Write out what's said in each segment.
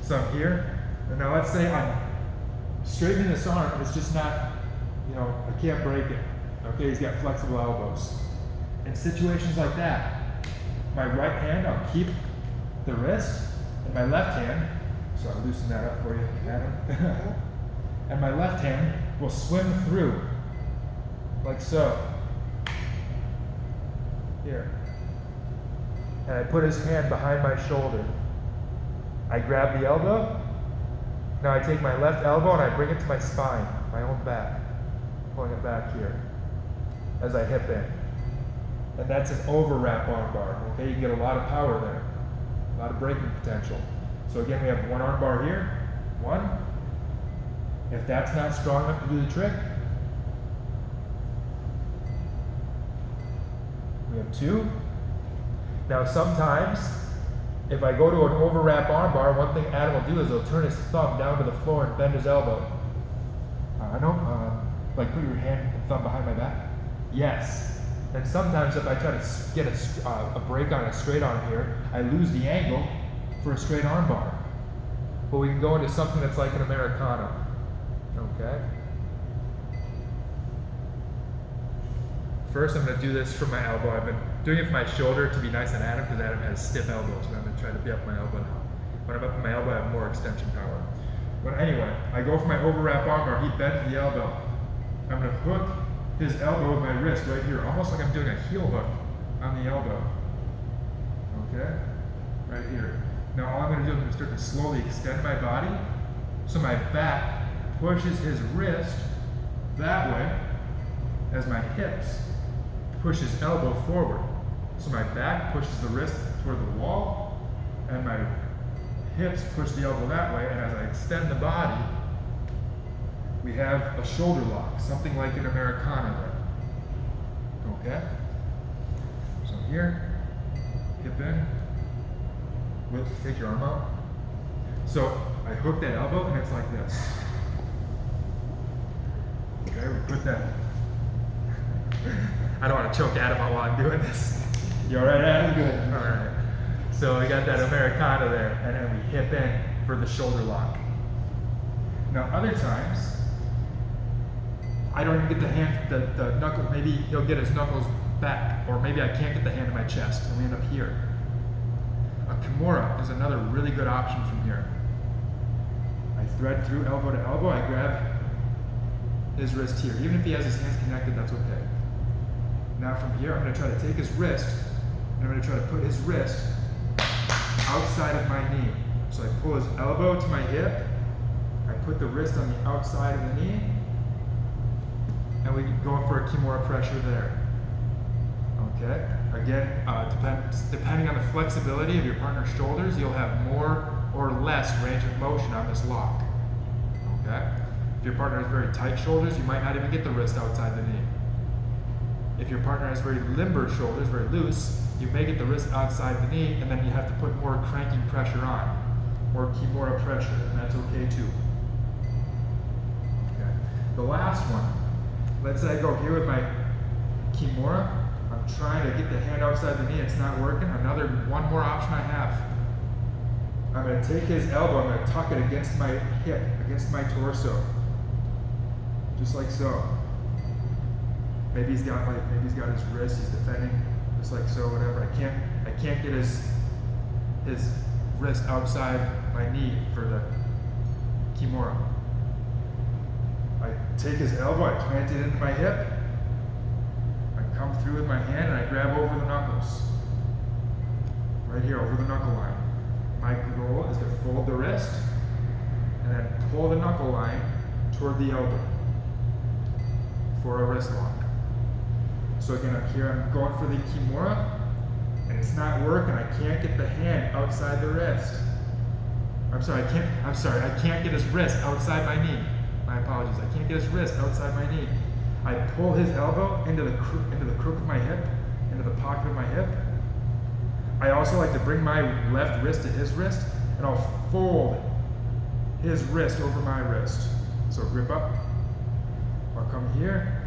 So I'm here, and now let's say I'm straightening this arm, it's just not, I can't break it. Okay, he's got flexible elbows. In situations like that, my right hand, I'll keep the wrist, and my left hand, so I'll loosen that up for you, Adam. And my left hand will swim through, like so. Here. And I put his hand behind my shoulder. I grab the elbow. Now I take my left elbow and I bring it to my spine, my own back, pulling it back here as I hip in. And that's an overwrap armbar. Okay, you get a lot of power there, a lot of braking potential. So again, we have one armbar here, one. If that's not strong enough to do the trick, we have two. Now sometimes, if I go to an overwrap armbar, one thing Adam will do is he'll turn his thumb down to the floor and bend his elbow. Like put your hand and thumb behind my back. Yes. And sometimes if I try to get a break on a straight arm here, I lose the angle for a straight arm bar. But we can go into something that's like an Americano. Okay? First I'm going to do this from my elbow. I've been doing it from my shoulder to be nice on Adam because Adam has stiff elbows. So I'm going to try to be up my elbow now. When I'm up in my elbow, I have more extension power. But anyway, I go for my overwrap armbar. He bends the elbow. I'm going to hook his elbow with my wrist right here, almost like I'm doing a heel hook on the elbow. Okay? Right here. Now all I'm going to do is I'm going to start to slowly extend my body so my back pushes his wrist that way as my hips push his elbow forward. So my back pushes the wrist toward the wall and my hips push the elbow that way, and as I extend the body, we have a shoulder lock, something like an Americana there. Okay? So here, hip in, take your arm out. So I hook that elbow and it's like this. Okay, we put that. I don't want to choke Adam out while I'm doing this. You alright, Adam? Good. Alright. So we got that Americana there, and then we hip in for the shoulder lock. Now other times, I don't even get the hand, the knuckle, maybe he'll get his knuckles back, or maybe I can't get the hand in my chest, and we end up here. A Kimura is another really good option from here. I thread through elbow to elbow, I grab his wrist here. Even if he has his hands connected, that's okay. Now from here, I'm going to try to take his wrist, and I'm going to try to put his wrist outside of my knee. So I pull his elbow to my hip, I put the wrist on the outside of the knee, and we go for a Kimura pressure there. Okay? Again, depending on the flexibility of your partner's shoulders, you'll have more or less range of motion on this lock. Okay? If your partner has very tight shoulders, you might not even get the wrist outside the knee. If your partner has very limber shoulders, very loose, you may get the wrist outside the knee, and then you have to put more cranking pressure on, or Kimura pressure, and that's okay too. Okay. The last one, let's say I go here with my Kimura, I'm trying to get the hand outside the knee, it's not working. One more option I have. I'm going to take his elbow, I'm going to tuck it against my hip, against my torso. Just like so. Maybe he's got his wrist, he's defending, just like so, whatever. I can't get his wrist outside my knee for the Kimura. I take his elbow, I plant it into my hip, I come through with my hand and I grab over the knuckles. Right here, over the knuckle line. My goal is to fold the wrist and then pull the knuckle line toward the elbow for a wrist lock. So again, up here, I'm going for the Kimura, and it's not working. I can't get the hand outside the wrist. I can't get his wrist outside my knee. My apologies. I can't get his wrist outside my knee. I pull his elbow into the crook of my hip, into the pocket of my hip. I also like to bring my left wrist to his wrist, and I'll fold his wrist over my wrist. So grip up. I'll come here.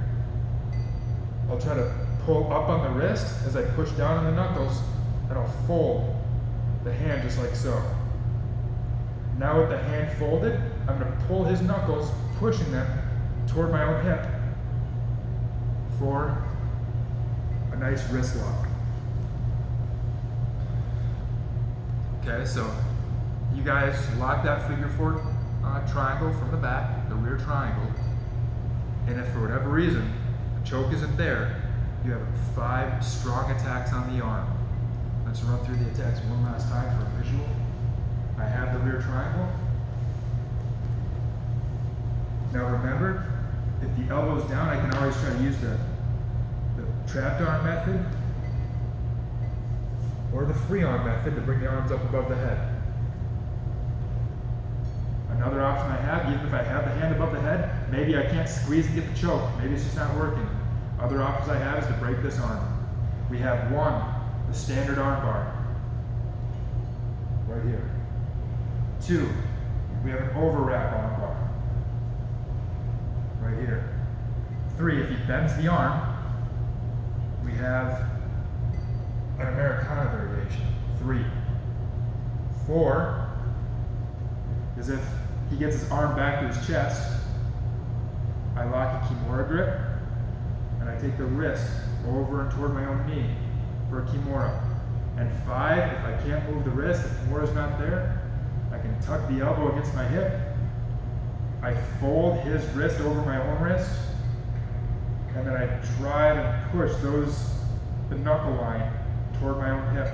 I'll try to pull up on the wrist as I push down on the knuckles, and I'll fold the hand just like so. Now with the hand folded, I'm going to pull his knuckles, pushing them toward my own hip for a nice wrist lock. Okay, so you guys lock that figure four triangle from the back, the rear triangle, and if for whatever reason the choke isn't there, you have 5 strong attacks on the arm. Let's run through the attacks one last time for a visual. I have the rear triangle. Now remember, if the elbow's down, I can always try to use the trapped arm method or the free arm method to bring the arms up above the head. Another option I have, even if I have the hand above the head, maybe I can't squeeze and get the choke. Maybe it's just not working. Other options I have is to break this arm. We have 1, the standard arm bar, right here. 2, we have an overwrap arm bar, right here. 3, if he bends the arm, we have an Americana variation, 3. 4 is if he gets his arm back to his chest, I lock a Kimura grip, and I take the wrist over and toward my own knee for a Kimura. And 5, if I can't move the wrist, if Kimura's not there, I can tuck the elbow against my hip, I fold his wrist over my own wrist, and then I drive and push the knuckle line toward my own hip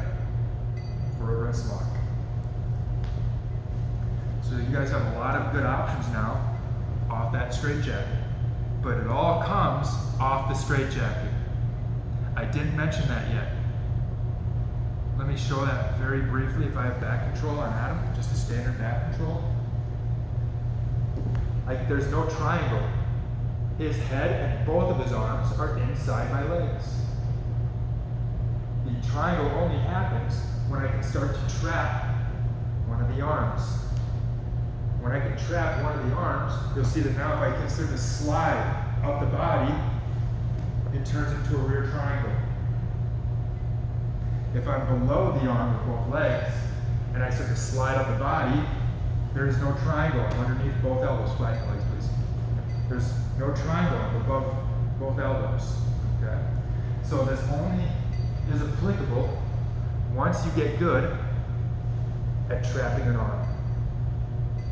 for a wrist lock. So you guys have a lot of good options now off that straitjacket, but it all comes off the straitjacket. I didn't mention that yet. Let me show that very briefly if I have back control on Adam, just a standard back control. There's no triangle. His head and both of his arms are inside my legs. The triangle only happens when I can start to trap one of the arms. When I can trap one of the arms, you'll see that now if I can start to slide up the body, it turns into a rear triangle. If I'm below the arm with both legs, and I start to slide up the body, there is no triangle. I'm underneath both elbows. Flat your legs, please. There's no triangle above both elbows. Okay? So this only is applicable once you get good at trapping an arm.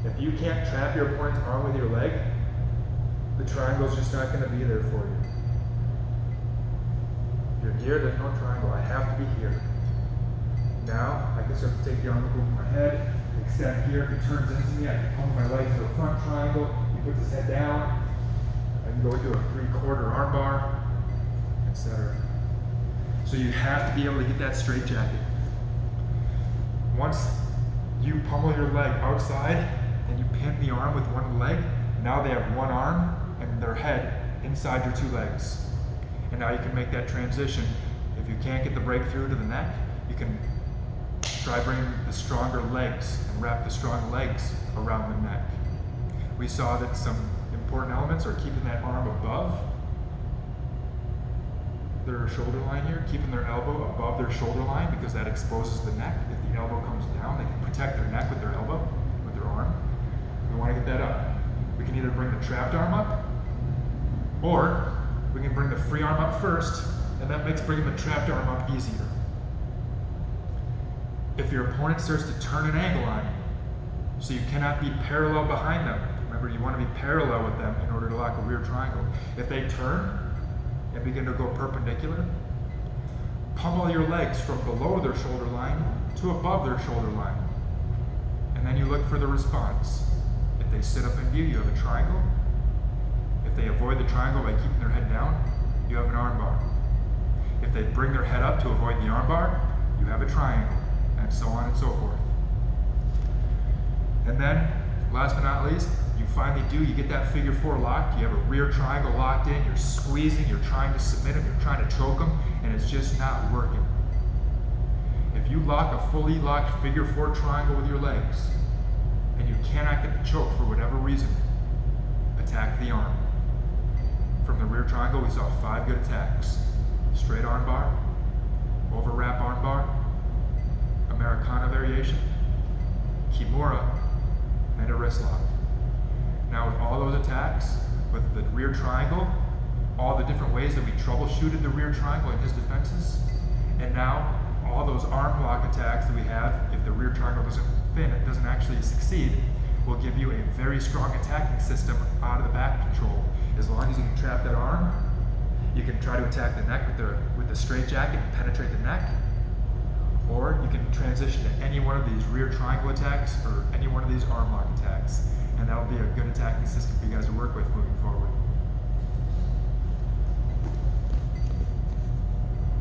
If you can't trap your opponent's arm with your leg, the triangle's just not going to be there for you. If you're here, there's no triangle. I have to be here. Now, I can start to take the arm over my head, extend here. If he turns into me, I can pummel my legs to a front triangle. He puts his head down. I can go into a 3/4 arm bar, etc. So you have to be able to get that straitjacket. Once you pummel your leg outside and you pin the arm with one leg, now they have one arm and their head inside your 2 legs. And now you can make that transition. If you can't get the breakthrough to the neck, you can try bringing the stronger legs and wrap the strong legs around the neck. We saw that some important elements are keeping that arm above their shoulder line here, keeping their elbow above their shoulder line because that exposes the neck. If the elbow comes down, they can protect their neck with their elbow, with their arm. We want to get that up. We can either bring the trapped arm up, or we can bring the free arm up first, and that makes bringing the trapped arm up easier. If your opponent starts to turn an angle on you, so you cannot be parallel behind them. Remember, you want to be parallel with them in order to lock a rear triangle. If they turn and begin to go perpendicular, pummel your legs from below their shoulder line to above their shoulder line. And then you look for the response. If they sit up in you, you have a triangle. If they avoid the triangle by keeping their head down, you have an arm bar. If they bring their head up to avoid the arm bar, you have a triangle, and so on and so forth. And then, last but not least, you finally you get that figure 4 locked, you have a rear triangle locked in, you're squeezing, you're trying to submit him, you're trying to choke him, and it's just not working. If you lock a fully locked figure 4 triangle with your legs, and you cannot get the choke for whatever reason, attack the arm. From the rear triangle, we saw 5 good attacks. Straight arm bar, overwrap arm bar, Americana variation, Kimura, and a wrist lock. Now with all those attacks, with the rear triangle, all the different ways that we troubleshooted the rear triangle and his defenses, and now all those arm lock attacks that we have, if the rear triangle doesn't fit, it doesn't actually succeed, will give you a very strong attacking system out of the back control. As long as you can trap that arm, you can try to attack the neck with the straight jacket and penetrate the neck, or you can transition to any one of these rear triangle attacks or any one of these arm lock attacks, and that will be a good attacking system for you guys to work with moving forward.